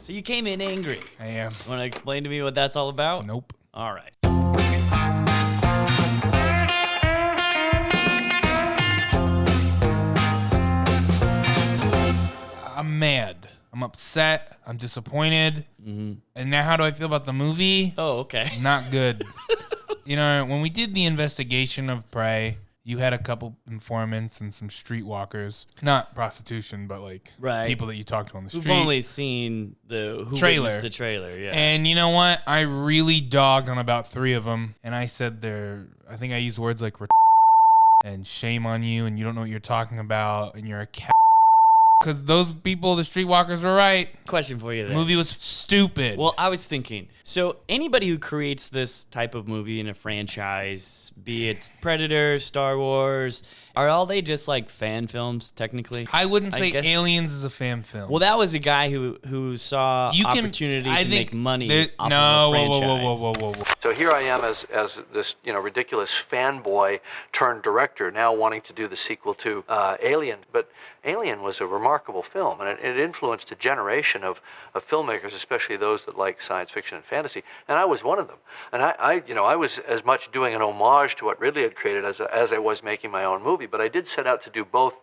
So you came in angry. I am. Want to explain to me what that's all about? Nope. All right. I'm mad. I'm upset. I'm disappointed. Mm-hmm. And now how do I feel about the movie? Oh, okay. Not good. When we did the investigation of Prey, you had a couple informants and some streetwalkers. Not prostitution, but like people that you talk to on the street. Who've only seen the trailer. The trailer, yeah. And you know what? I really dogged on about 3 of them. And I said I think I used words like and shame on you and you don't know what you're talking about and you're a cat. Because those people, the streetwalkers, were right. Question for you then. The movie was stupid. Well, I was thinking, so anybody who creates this type of movie in a franchise, be it Predator, Star Wars, are all they just like fan films, technically? I wouldn't say guess. Aliens is a fan film. Well, that was a guy who saw opportunity to make money off of a franchise. Whoa. So here I am as this ridiculous fanboy turned director, now wanting to do the sequel to Alien. But Alien was a remarkable film, and it influenced a generation of filmmakers, especially those that like science fiction and fantasy. And I was one of them. And I was as much doing an homage to what Ridley had created as I was making my own movie. But I did set out to do both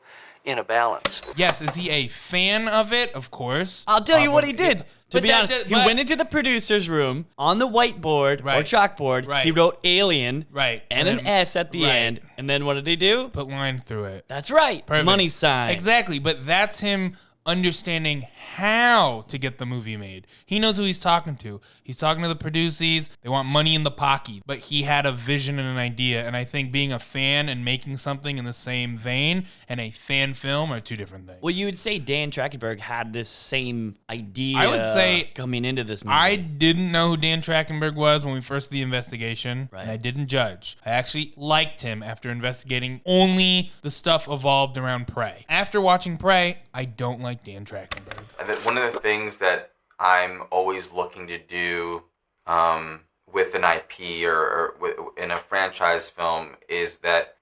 in a balance. Yes, is he a fan of it? Of course. I'll tell you what he did. To be honest, he went into the producer's room on the whiteboard or chalkboard. Right. He wrote Alien and an S at the end. And then what did he do? Put line through it. That's right. Perfect. Money sign. Exactly. But that's him understanding how to get the movie made. He knows who he's talking to. He's talking to the producers. They want money in the pocket. But he had a vision and an idea. And I think being a fan and making something in the same vein and a fan film are two different things. Well, you would say Dan Trachtenberg had this same idea I would say coming into this movie. I didn't know who Dan Trachtenberg was when we first did the investigation. Right. And I didn't judge. I actually liked him after investigating only the stuff evolved around Prey. After watching Prey, I don't like Dan Trachtenberg. And one of the things that I'm always looking to do with an IP or in a franchise film is that,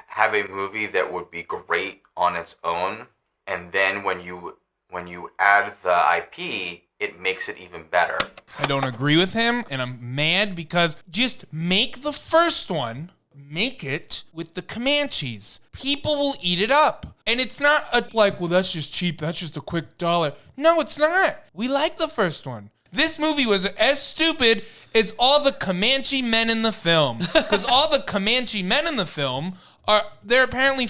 have a movie that would be great on its own, and then when you add the IP, it makes it even better. I don't agree with him, and I'm mad because just make the first one. Make it with the Comanches. People will eat it up. And it's not well, that's just cheap. That's just a quick $1. No, it's not. We like the first one. This movie was as stupid as all the Comanche men in the film. Because all the Comanche men in the film they're apparently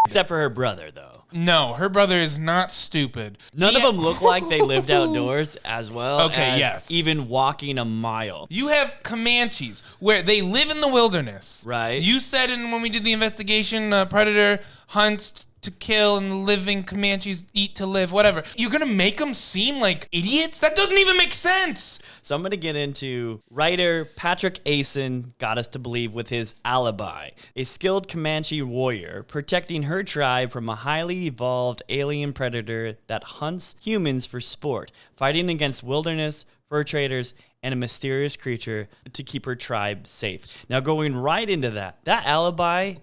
except for her brother, though. No, her brother is not stupid. None of them look like they lived outdoors as well as even walking a mile. You have Comanches where they live in the wilderness. Right. You said when we did the investigation, Predator hunts to kill and living Comanches eat to live, whatever. You're going to make them seem like idiots? That doesn't even make sense. So I'm going to get into writer Patrick Aison got us to believe with his alibi, a skilled Comanche warrior protecting her tribe from a highly evolved alien predator that hunts humans for sport, fighting against wilderness, fur traders, and a mysterious creature to keep her tribe safe. Now, going right into that alibi,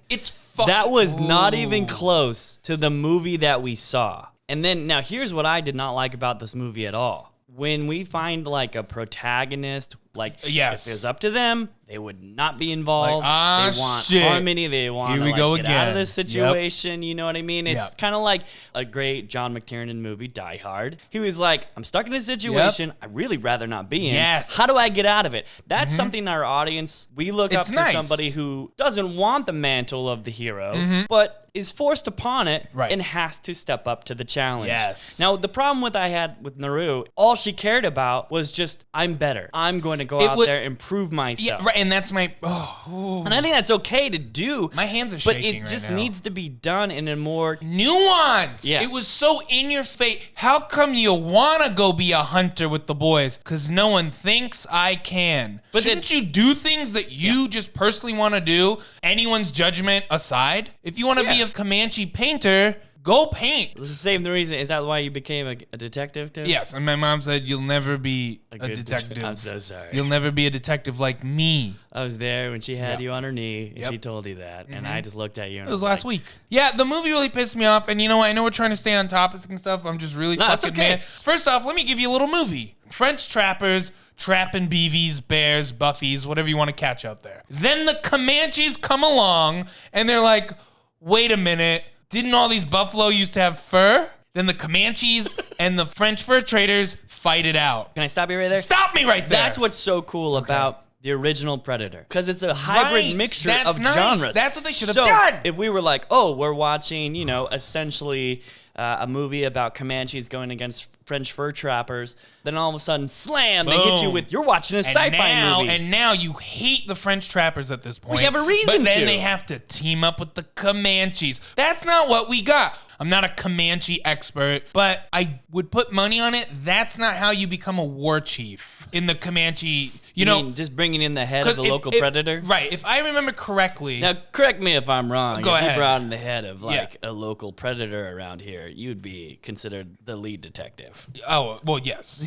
that was not even close to the movie that we saw. And then, now here's what I did not like about this movie at all. When we find like a protagonist, if it was up to them, they would not be involved. They want harmony. They want to get out of this situation. Yep. You know what I mean? It's kind of like a great John McTiernan movie, Die Hard. He was like, I'm stuck in a situation I'd really rather not be in. Yes. How do I get out of it? That's something our audience, we look up to somebody who doesn't want the mantle of the hero, but is forced upon it and has to step up to the challenge. Yes. Now, the problem I had with Naru, all she cared about was just, I'm better. I'm going to go out there and prove myself. Yeah, right, and that's my... And I think that's okay to do. My hands are shaking right now. But it just needs to be done in a more... nuance. Yeah. It was so in your face. How come you want to go be a hunter with the boys? Because no one thinks I can. But shouldn't you do things that you just personally want to do, anyone's judgment aside? If you want to be a Comanche painter... Go paint. It's the same reason. Is that why you became a detective too? Yes, and my mom said you'll never be a good detective. I'm so sorry. You'll never be a detective like me. I was there when she had Yeah. you on her knee, and Yep. she told you that, and I just looked at you. And It was I last like, week. Yeah, the movie really pissed me off, and you know what? I know we're trying to stay on topics and stuff. I'm just really No, it's fucking okay. mad. First off, let me give you a little movie. French trappers trapping beavies, bears, buffies, whatever you want to catch out there. Then the Comanches come along, and they're like, wait a minute. Didn't all these buffalo used to have fur? Then the Comanches and the French fur traders fight it out. Can I stop you right there? Stop me right there. That's what's so cool about the original Predator, because it's a hybrid Right. mixture That's of nice. genres. That's what they should have So, done. if we were like, oh, we're watching, essentially a movie about Comanches going against French fur trappers, then all of a sudden, slam, they hit you Boom. with, you're watching a sci-fi movie. And now you hate the French trappers at this point. We have a reason But then to. they have to team up with the Comanches. That's not what we got. I'm not a Comanche expert, but I would put money on it. That's not how you become a war chief in the Comanche. You know, mean just bringing in the head of 'cause the if- local if- predator? Right. If I remember correctly. Now, correct me if I'm wrong. Go if ahead. you brought in the head of, Yeah. a local predator around here, you'd be considered the lead detective. Oh, well, yes.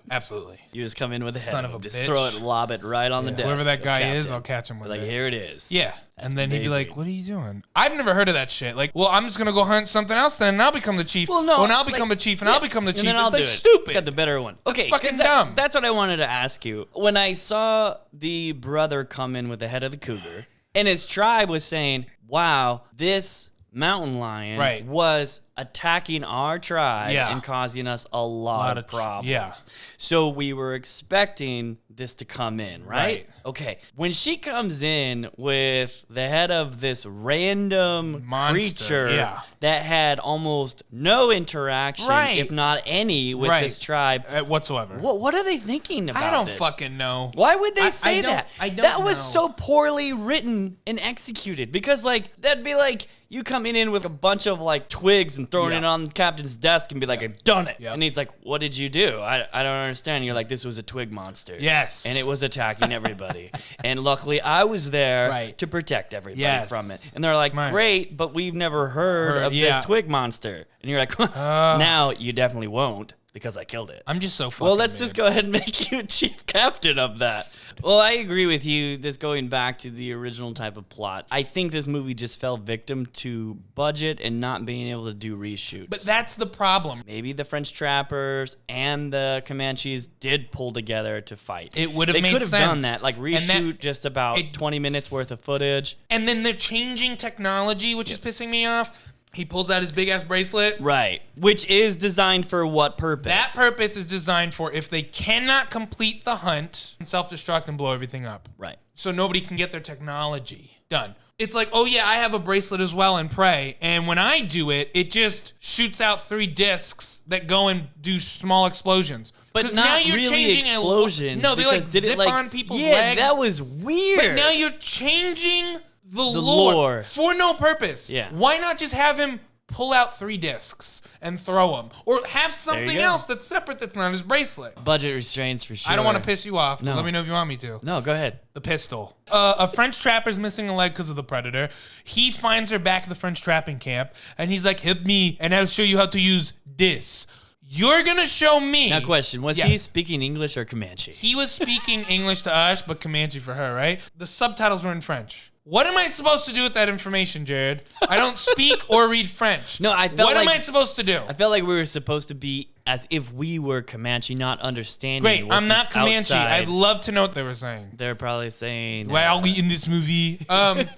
Absolutely. You just come in with a head Son of a just bitch. throw it, lob it right on the desk. Whoever that guy is, Captain. I'll catch him with Like, it. here it is. Yeah. That's And then he'd be amazing. like, what are you doing? I've never heard of that shit. Like, well, I'm just going to go hunt something else then, and I'll become the chief. Well, no, and I'll like, become the chief, and I'll become the chief. And then I'll It's do like it. stupid. Got the better one. Okay, fucking 'cause dumb. That's what I wanted to ask you. When I saw the brother come in with the head of the cougar, and his tribe was saying, wow, this mountain lion Right. was attacking our tribe Yeah. and causing us a lot of of problems. yeah. So we were expecting this to come in, right? Right. Okay. When she comes in with the head of this random Monster, creature yeah. that had almost no interaction, Right. if not any, with Right. this tribe, Whatsoever. what are they thinking about I don't this? fucking know. Why would they I say don't- that? I don't that was know. so poorly written and executed, because that'd be like you coming in with a bunch of twigs and throwing Yeah. it on the captain's desk and be like, I've done it. Yep. And he's like, what did you do? I don't understand. You're like, this was a twig monster. Yes. And it was attacking everybody. And luckily I was there Right. to protect everybody Yes. from it. And they're like, Smart. great, but we've never heard of yeah. this twig monster. And you're like, now you definitely won't, because I killed it. I'm just so fucking Well, let's mad. just go ahead and make you chief captain of that. Well, I agree with you. This going back to the original type of plot. I think this movie just fell victim to budget and not being able to do reshoots. But that's the problem. Maybe the French trappers and the Comanches did pull together to fight. It would have They made could have done sense. that, And reshoot that- just about it- 20 minutes worth of footage. And then they're changing technology, which is pissing me off. He pulls out his big ass bracelet. Right. Which is designed for what purpose? That purpose is designed for if they cannot complete the hunt, self-destruct and blow everything up. Right. So nobody can get their technology done. It's like, oh yeah, I have a bracelet as well and Prey. And when I do it, it just shoots out 3 discs that go and do small explosions. But 'Cause not now you're really changing explosion. No, they because did zip it on people's yeah, legs. that was weird. But now you're changing the lore. lore for no purpose. Yeah. Why not just have him pull out 3 discs and throw them? Or have something go. else that's separate that's not his bracelet. Budget restraints for sure. I don't want to piss you off. No. Let me know if you want me to. No, go ahead. The pistol. A French trapper's missing a leg because of the predator. He finds her back at the French trapping camp, and he's like, help me, and I'll show you how to use this. You're going to show me. Now, question. Was Yes. he speaking English or Comanche? He was speaking English to us, but Comanche for her, right? The subtitles were in French. What am I supposed to do with that information, Jared? I don't speak or read French. No, I felt What am like- I supposed to do? I felt like we were supposed to be as if we were Comanche, not understanding. Great, what I'm not these Comanche. outside- I'd love to know what they were saying. They're probably saying. Why are we in this movie? And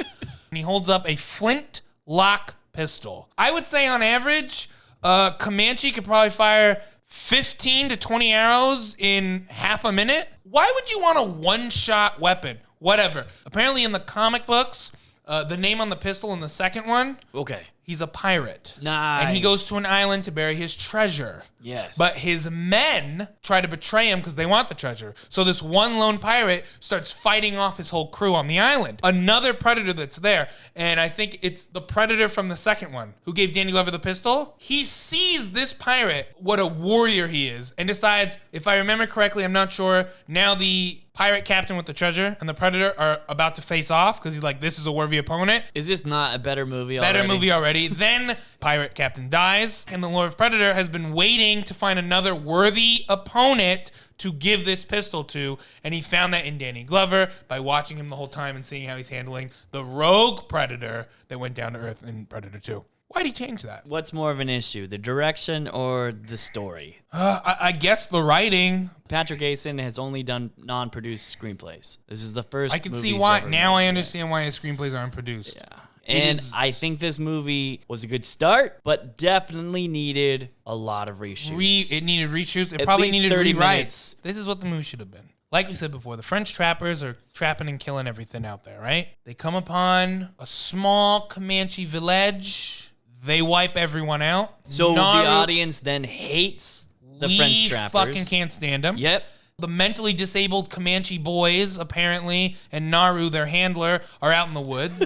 he holds up a flint lock pistol. I would say on average, Comanche could probably fire 15 to 20 arrows in half a minute. Why would you want a one-shot weapon? Whatever. Apparently in the comic books, the name on the pistol in the second one, Okay. he's a pirate. Nice. And he goes to an island to bury his treasure. Yes. But his men try to betray him because they want the treasure. So this one lone pirate starts fighting off his whole crew on the island. Another predator that's there, and I think it's the predator from the second one who gave Danny Glover the pistol. He sees this pirate, what a warrior he is, and decides, if I remember correctly, I'm not sure, now the pirate captain with the treasure and the Predator are about to face off because he's like, this is a worthy opponent. Is this not a better movie already? Better movie already. Then pirate captain dies, and the Lord of Predator has been waiting to find another worthy opponent to give this pistol to, and he found that in Danny Glover by watching him the whole time and seeing how he's handling the rogue Predator that went down to Earth in Predator 2. Why'd he change that? What's more of an issue, the direction or the story? I guess the writing. Patrick Aison has only done non-produced screenplays. This is the first. I can movie see he's why. ever Now made. I understand why his screenplays aren't produced. Yeah. And I think this movie was a good start, but definitely needed a lot of reshoots. It needed reshoots. It At probably least needed 30 rewrites. minutes. This is what the movie should have been. Like we said before, the French trappers are trapping and killing everything out there, right? They come upon a small Comanche village. They wipe everyone out. So the Naru- audience then hates the French trappers. We fucking can't stand them. Yep. The mentally disabled Comanche boys, apparently, and Naru, their handler, are out in the woods.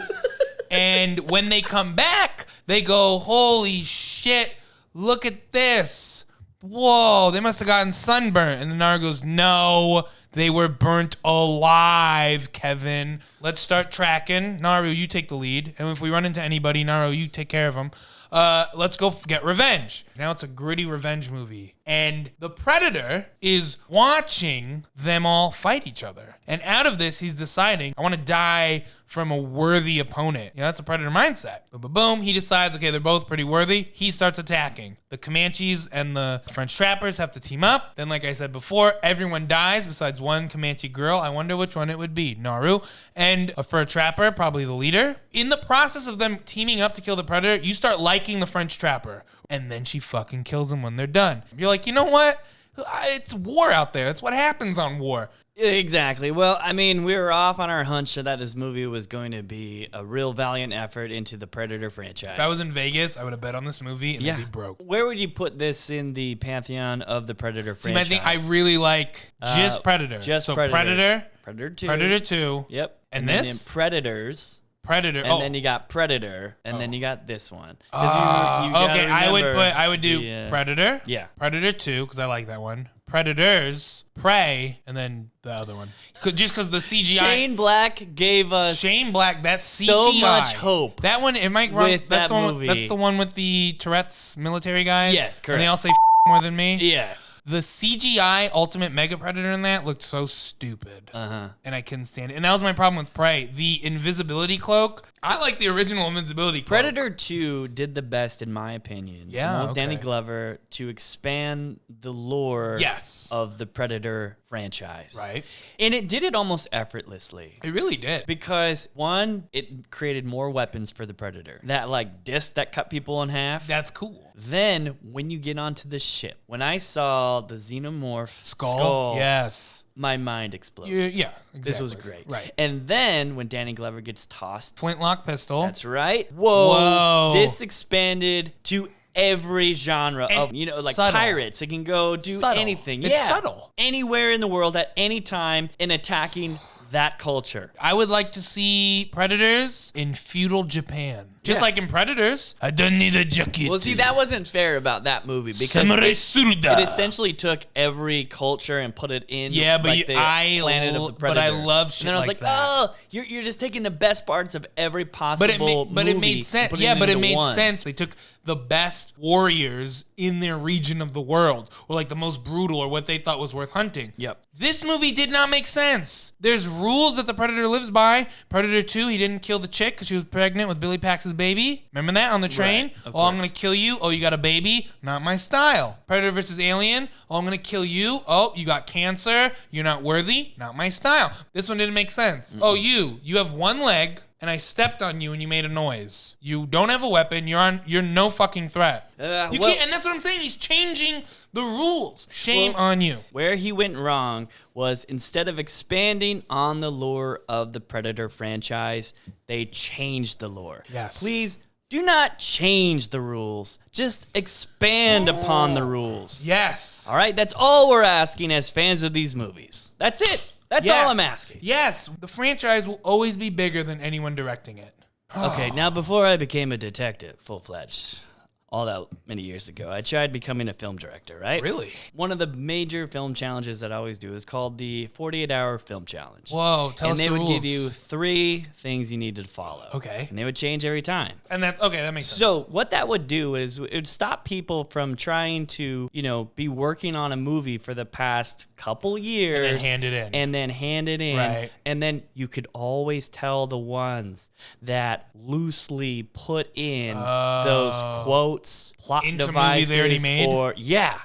And when they come back, they go, holy shit, look at this. Whoa, they must have gotten sunburnt. And the Naru goes, no, they were burnt alive, Kevin. Let's start tracking. Naru, you take the lead. And if we run into anybody, Naru, you take care of them. Let's go get revenge. Now it's a gritty revenge movie. And the Predator is watching them all fight each other. And out of this, he's deciding, I want to die from a worthy opponent. That's a Predator mindset. Boom, boom, boom. He decides, okay, they're both pretty worthy. He starts attacking. The Comanches and the French trappers have to team up. Then, like I said before, everyone dies besides one Comanche girl. I wonder which one it would be. Naru. And a fur trapper, probably the leader. In the process of them teaming up to kill the Predator, you start liking the French trapper. And then she fucking kills them when they're done. You're like, you know what? It's war out there. That's what happens on war. Exactly. Well, I mean, we were off on our hunch that this movie was going to be a real valiant effort into the Predator franchise. If I was in Vegas, I would have bet on this movie and it'd be broke. Where would you put this in the pantheon of the Predator franchise? See, I think I really like just Predator. Just so Predator. Predator 2. 2. Yep. And then this? in Predators. Predator. And then you got Predator, and then you got this one. Okay, I would do Predator. Yeah. Predator 2, because I like that one. Predators, Prey, and then the other one. Just because the CGI. Shane Black gave us Shane Black, that's CGI. so much hope. That one, it might run. With That's that the one. movie. That's the one with the Tourette's military guys. Yes, correct. And they all say more than me. Yes. The CGI Ultimate Mega Predator in that looked so stupid. And I couldn't stand it. And that was my problem with Prey. The invisibility cloak. I like the original invisibility cloak. Predator 2 did the best, in my opinion. Yeah, with Danny okay. Glover to expand the lore of the Predator franchise. Right. And it did it almost effortlessly. It really did. Because, one, it created more weapons for the Predator. That, like, disc that cut people in half. That's cool. Then, when you get onto the ship, when I saw the xenomorph Skull. Yes. my mind exploded. Yeah, exactly. This was great. Right. And then, when Danny Glover gets tossed. Flintlock pistol. That's right. Whoa. Whoa. This expanded to every genre And of, like subtle. pirates. It can go do Subtle. anything. It's subtle. Anywhere in the world at any time in attacking that culture. I would like to see Predators in feudal Japan. Just like in Predators. I don't need a jacket. Well, see, that wasn't fair about that movie because Samurai it Suruda. essentially took every culture and put it in Yeah, but like the planet of the Predator. but I love shit and then I was like like, that. oh, you're just taking the best parts of every possible But it movie made sense. and putting Yeah, it but it into made one. sense. They took the best warriors in their region of the world, or like the most brutal, or what they thought was worth hunting. Yep. This movie did not make sense. There's rules that the Predator lives by. Predator 2, he didn't kill the chick because she was pregnant with Billy Pax's baby. Remember that on the train? Right, of Oh, I'm course. going to kill you. Oh, you got a baby? Not my style. Predator versus Alien. Oh, I'm going to kill you. Oh, you got cancer. You're not worthy. Not my style. This one didn't make sense. Oh, you have one leg and I stepped on you and you made a noise. You don't have a weapon. You're no fucking threat. You can't, and that's what I'm saying. He's changing the rules. Shame on you. Where he went wrong was instead of expanding on the lore of the Predator franchise, they changed the lore. Yes. Please do not change the rules. Just expand upon the rules. Yes. All right? That's all we're asking as fans of these movies. That's it. That's all I'm asking. Yes. The franchise will always be bigger than anyone directing it. Okay, now before I became a detective, full-fledged, all that many years ago. I tried becoming a film director, right? Really? One of the major film challenges that I always do is called the 48-hour film challenge. Whoa, tell us the rules. And they would give you 3 things you needed to follow. Okay. And they would change every time. And that's okay, that makes sense. So what that would do is it would stop people from trying to, be working on a movie for the past couple years. And then hand it in. And then hand it in. Right. And then you could always tell the ones that loosely put in those quotes, plot Into devices, movies they already made? or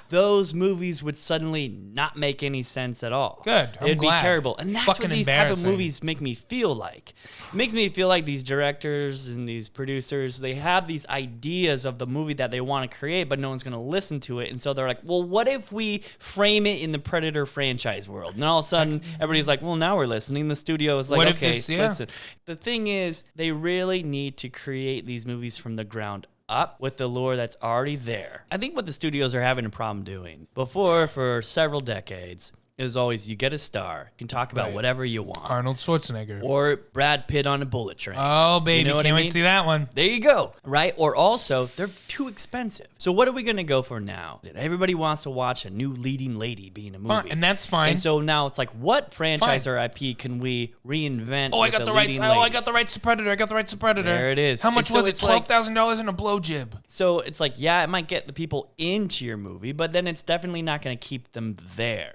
those movies would suddenly not make any sense at all. Good. I'm It'd glad. be terrible. And that's Fucking what these type of embarrassing. movies make me feel like. It makes me feel like these directors and these producers, they have these ideas of the movie that they want to create, but no one's going to listen to it. And so they're like, well, what if we frame it in the Predator franchise world? And all of a sudden, everybody's like, well, now we're listening. The studio is like, What if okay, this- yeah. listen. The thing is, they really need to create these movies from the ground up with the lore that's already there. I think what the studios are having a problem doing before, for several decades, is always you get a star, you can talk about Right. whatever you want. Arnold Schwarzenegger. Or Brad Pitt on a bullet train. Oh, baby, You know what can't I wait mean? to see that one. There you go. Right? Or also, they're too expensive. So what are we going to go for now? Everybody wants to watch a new leading lady be in a movie. Fine, and that's fine. And so now it's like, what franchise Fine. or IP can we reinvent? Oh, I with got a the rights. leading Oh, I lady? got the rights to Predator. I got the rights to Predator. There it is. How much And so was it? it's like- $12,000 and a blow jib. So it's like, yeah, it might get the people into your movie, but then it's definitely not going to keep them there.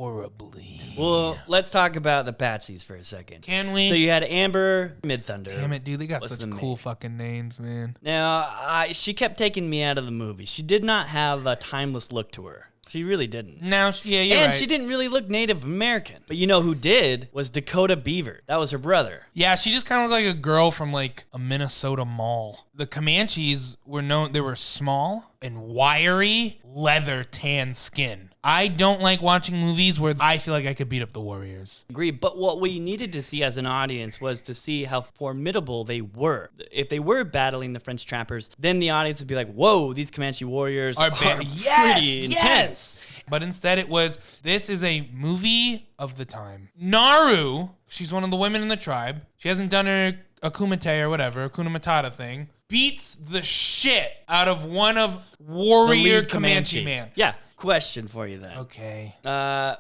Horribly. Well, let's talk about the Patsies for a second. Can we? So you had Amber Midthunder. Damn it, dude. They got What's such the cool name? fucking names, man. Now, she kept taking me out of the movie. She did not have a timeless look to her. She really didn't. Now, yeah, you're And right. she didn't really look Native American. But you know who did was Dakota Beaver. That was her brother. Yeah, she just kind of looked like a girl from like a Minnesota mall. The Comanches were known, they were small and wiry, leather tan skin. I don't like watching movies where I feel like I could beat up the Warriors. Agree. But what we needed to see as an audience was to see how formidable they were. If they were battling the French trappers, then the audience would be like, whoa, these Comanche warriors are pretty intense. But instead it was, this is a movie of the time. Naru, she's one of the women in the tribe. She hasn't done her Akumite or whatever, Akuna Matata thing. Beats the shit out of one of Warrior lead Comanche man. Yeah. Question for you then. Okay.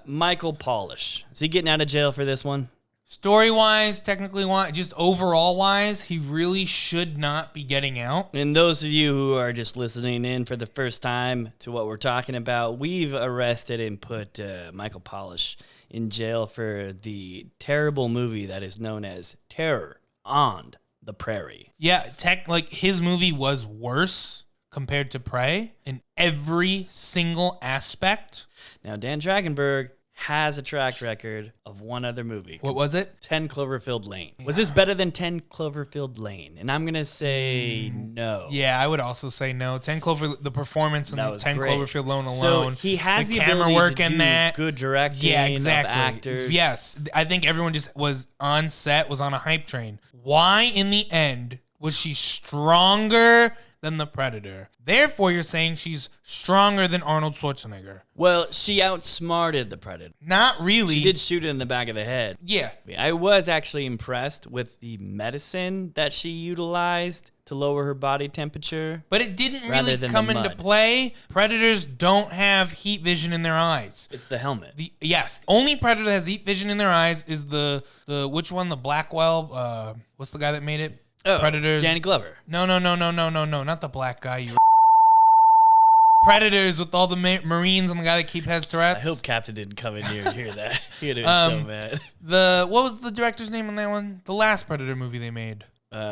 Michael Polish. Is he getting out of jail for this one? Story-wise, technically, just overall-wise, he really should not be getting out. And those of you who are just listening in for the first time to what we're talking about, we've arrested and put Michael Polish in jail for the terrible movie that is known as Terror on the Prairie. Yeah, his movie was worse compared to Prey in every single aspect. Now, Dan Trachtenberg has a track record of one other movie. What was it? 10 Cloverfield Lane. Was this better than 10 Cloverfield Lane? And I'm going to say no. Yeah, I would also say no. 10 Clover, the performance in That was 10 great. Cloverfield Lane So alone. he has the camera ability work to in do that. good directing Yeah, exactly. of actors. Yes, I think everyone just was on set, was on a hype train. Why, in the end, was she stronger than the Predator? Therefore, you're saying she's stronger than Arnold Schwarzenegger. Well, she outsmarted the Predator. Not really. She did shoot it in the back of the head. Yeah. I was actually impressed with the medicine that she utilized to lower her body temperature. But it didn't rather really than come the into mud. play. Predators don't have heat vision in their eyes. It's the helmet. Yes, only Predator that has heat vision in their eyes is the which one? The Blackwell. What's the guy that made it? Oh, Predators. Danny Glover. No, not the black guy. You. Predators with all the Marines and the guy that has I Tourette's. hope Captain didn't come in here and hear that. He'd have been so mad. What was the director's name on that one? The last Predator movie they made.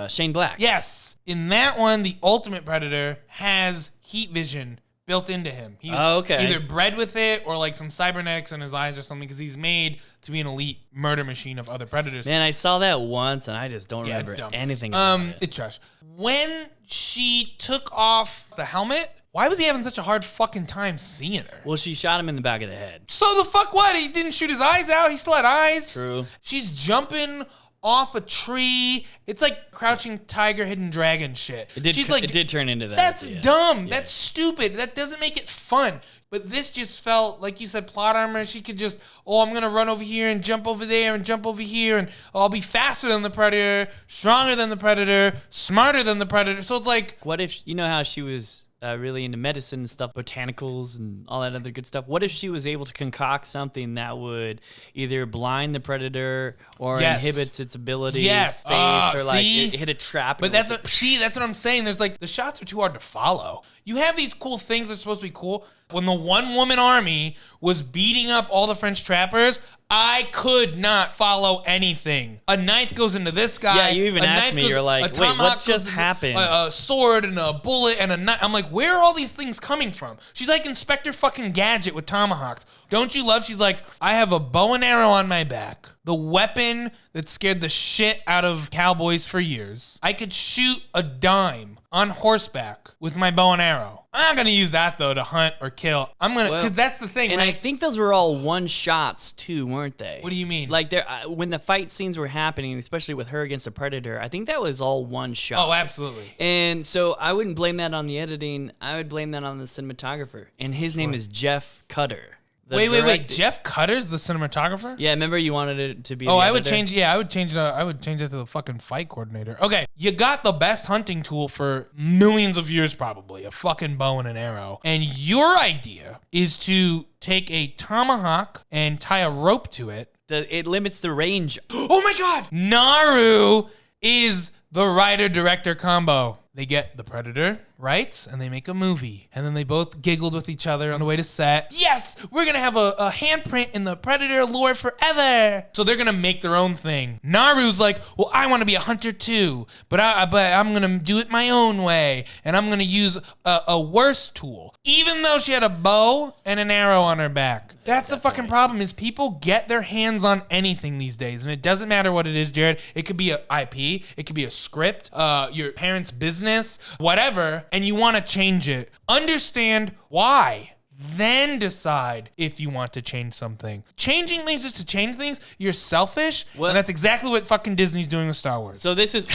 Shane Black. Yes, in that one, the Ultimate Predator has heat vision built into him. He's okay. either bred with it or like some cybernetics in his eyes or something because he's made to be an elite murder machine of other predators. Man, I saw that once and I just don't Yeah, it's remember dumb. anything about it. It's trash. When she took off the helmet, why was he having such a hard fucking time seeing her? Well, she shot him in the back of the head. So the fuck what? He didn't shoot his eyes out. He still had eyes. True. She's jumping off a tree. It's like Crouching Tiger, Hidden Dragon shit. It did, She's like, it did turn into that. that's yeah. dumb. Yeah. That's stupid. That doesn't make it fun. But this just felt, like you said, plot armor. She could just, I'm going to run over here and jump over there and jump over here. And I'll be faster than the Predator, stronger than the Predator, smarter than the Predator. So it's like, What if, you know how she was really into medicine and stuff, botanicals and all that other good stuff. What if she was able to concoct something that would either blind the predator or inhibits its ability to face, or like it hit a trap? But that's what I'm saying. There's like, the shots are too hard to follow. You have these cool things that are supposed to be cool. When the one-woman army was beating up all the French trappers, I could not follow anything. A knife goes into this guy. Yeah, you even asked me. You're like, wait, what just happened? A sword and a bullet and a knife. I'm like, where are all these things coming from? She's like Inspector fucking Gadget with tomahawks. Don't you love? She's like, I have a bow and arrow on my back. The weapon that scared the shit out of cowboys for years. I could shoot a dime on horseback with my bow and arrow. I'm not going to use that, though, to hunt or kill. I'm going to, because that's the thing. And right? I think those were all one shots, too, weren't they? What do you mean? Like, when the fight scenes were happening, especially with her against the Predator, I think that was all one shot. Oh, absolutely. And so I wouldn't blame that on the editing. I would blame that on the cinematographer. And his name is Jeff Cutter. Wait. Jeff Cutter's the cinematographer? Yeah, remember you wanted it to be. Oh, I would change it to the fucking fight coordinator. Okay, you got the best hunting tool for millions of years, probably, a fucking bow and an arrow. And your idea is to take a tomahawk and tie a rope to it. It limits the range. Oh my God! Naru is the writer-director combo. They get the Predator, right? And they make a movie. And then they both giggled with each other on the way to set. Yes, we're going to have a handprint in the Predator lore forever. So they're going to make their own thing. Naru's like, well, I want to be a hunter too, but I'm going to do it my own way. And I'm going to use a worse tool. Even though she had a bow and an arrow on her back. That's the fucking problem, is people get their hands on anything these days. And it doesn't matter what it is, Jared. It could be an IP. It could be a script, your parents' business, whatever. And you want to change it. Understand why. Then decide if you want to change something. Changing things just to change things, you're selfish. What? And that's exactly what fucking Disney's doing with Star Wars. So this is...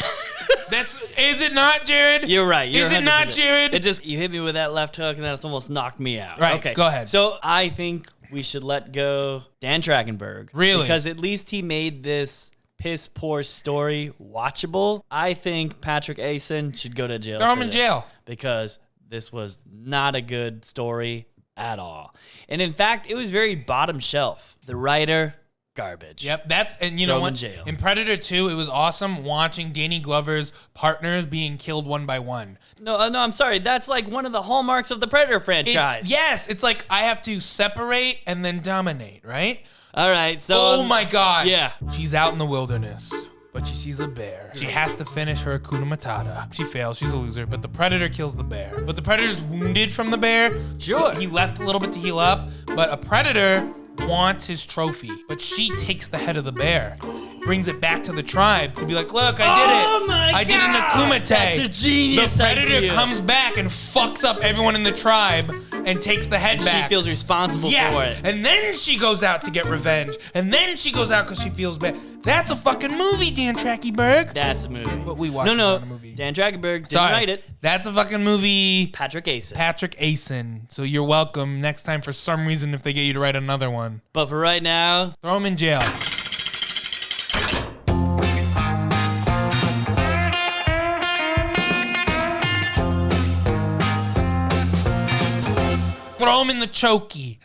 Is it not, Jared? You're right. Is it not, Jared? You hit me with that left hook and that's almost knocked me out. Right, okay, go ahead. So I think we should let go Dan Trachtenberg. Really? Because at least he made this piss poor story watchable. I think Patrick Aison should go to jail. Throw him in jail. Because this was not a good story at all. And in fact, it was very bottom shelf. The writer, garbage. Yep, and you Throw know him what? in jail. In Predator 2, it was awesome watching Danny Glover's partners being killed one by one. No, I'm sorry. That's like one of the hallmarks of the Predator franchise. It's like I have to separate and then dominate, right? All right, so... Oh my God. Yeah. She's out in the wilderness, but she sees a bear. She has to finish her Hakuna Matata. She fails, she's a loser, but the Predator kills the bear. But the Predator's wounded from the bear. Sure. He left a little bit to heal up, but a Predator wants his trophy, but she takes the head of the bear, brings it back to the tribe to be like, look, I did it. Oh my I did an God. Akumite. That's a genius The Predator idea. comes back and fucks up everyone in the tribe and takes the head back. She feels responsible for it. And then she goes out to get revenge. And then she goes out because she feels bad. That's a fucking movie, Dan Trachtenberg. That's a movie. But we watched No, it on a movie. Dan Trachtenberg didn't Sorry. write it. That's a fucking movie. Patrick Aison. Patrick Aison. So you're welcome next time for some reason if they get you to write another one. But for right now, Throw him in jail. Throw him in the chokey.